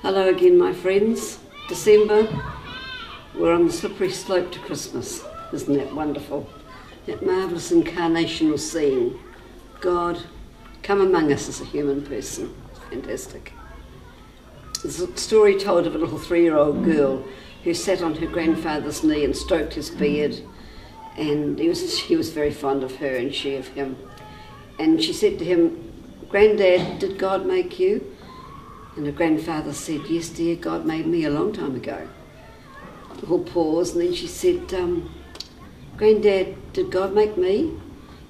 Hello again, my friends. December, we're on the slippery slope to Christmas. Isn't that wonderful? That marvellous incarnational scene. God come among us as a human person. Fantastic. There's a story told of a little 3-year-old girl who sat on her grandfather's knee and stroked his beard, and he was very fond of her and she of him. And she said to him, "Granddad, did God make you?" And her grandfather said, "Yes, dear, God made me a long time ago." A little pause, and then she said, "Granddad, did God make me?"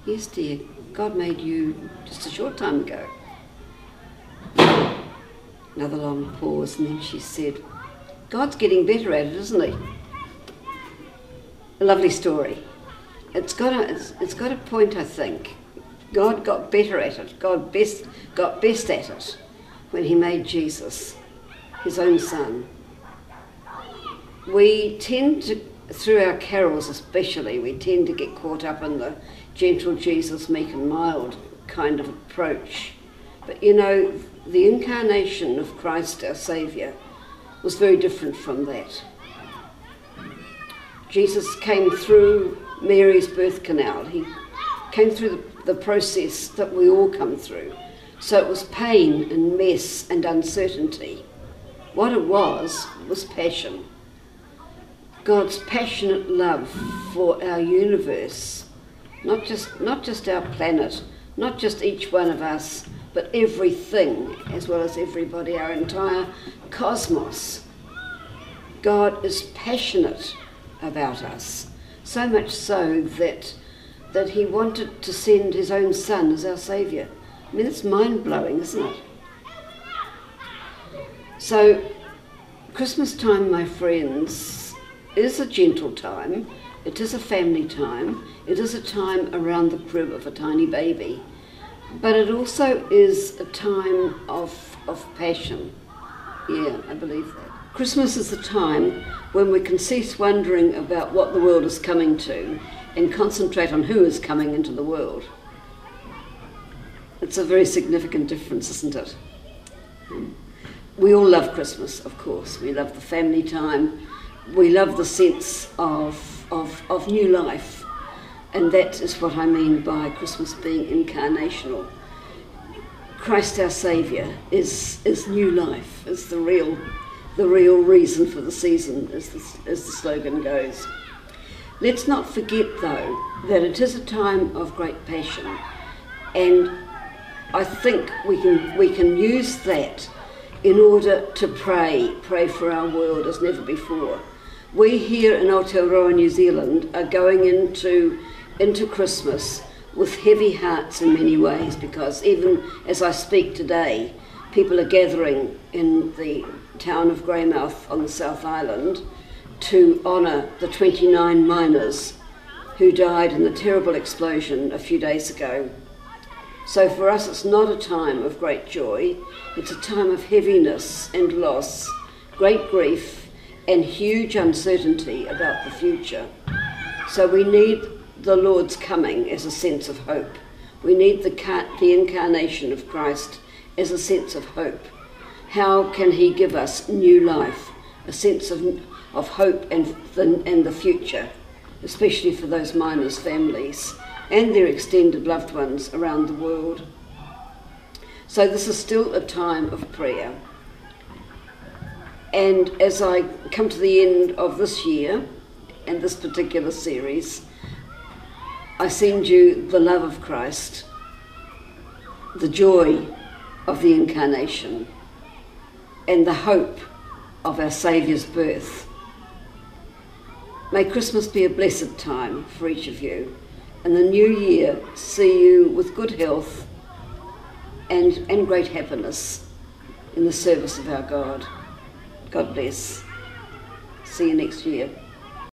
"Yes, dear, God made you just a short time ago." Another long pause, and then she said, "God's getting better at it, isn't he?" A lovely story. It's got a point, I think. God got better at it. God got best at it when he made Jesus, his own son. We tend to, through our carols especially, we tend to get caught up in the gentle Jesus, meek and mild kind of approach. But you know, the incarnation of Christ, our Saviour, was very different from that. Jesus came through Mary's birth canal. He came through the process that we all come through. So it was pain and mess and uncertainty. What it was passion. God's passionate love for our universe, not just our planet, not just each one of us, but everything, as well as everybody, our entire cosmos. God is passionate about us, so much so that he wanted to send his own son as our Saviour. I mean, it's mind-blowing, isn't it? So, Christmas time, my friends, is a gentle time. It is a family time. It is a time around the crib of a tiny baby. But it also is a time of passion. Yeah, I believe that. Christmas is a time when we can cease wondering about what the world is coming to and concentrate on who is coming into the world. It's a very significant difference, isn't it? We all love Christmas, of course. We love the family time. We love the sense of new life. And that is what I mean by Christmas being incarnational. Christ our Saviour is new life, is the real reason for the season, as the slogan goes. Let's not forget, though, that it is a time of great passion, and I think we can use that in order to pray for our world as never before. We here in Aotearoa, New Zealand, are going into Christmas with heavy hearts in many ways, because even as I speak today, people are gathering in the town of Greymouth on the South Island to honour the 29 miners who died in the terrible explosion a few days ago. So for us, it's not a time of great joy. It's a time of heaviness and loss, great grief and huge uncertainty about the future. So we need the Lord's coming as a sense of hope. We need the incarnation of Christ as a sense of hope. How can he give us new life, a sense of hope and the future, especially for those miners' families and their extended loved ones around the world? So this is still a time of prayer. And as I come to the end of this year and this particular series, I send you the love of Christ, the joy of the incarnation, and the hope of our Saviour's birth. May Christmas be a blessed time for each of you, and the new year see you with good health and great happiness in the service of our God. God bless. See you next year.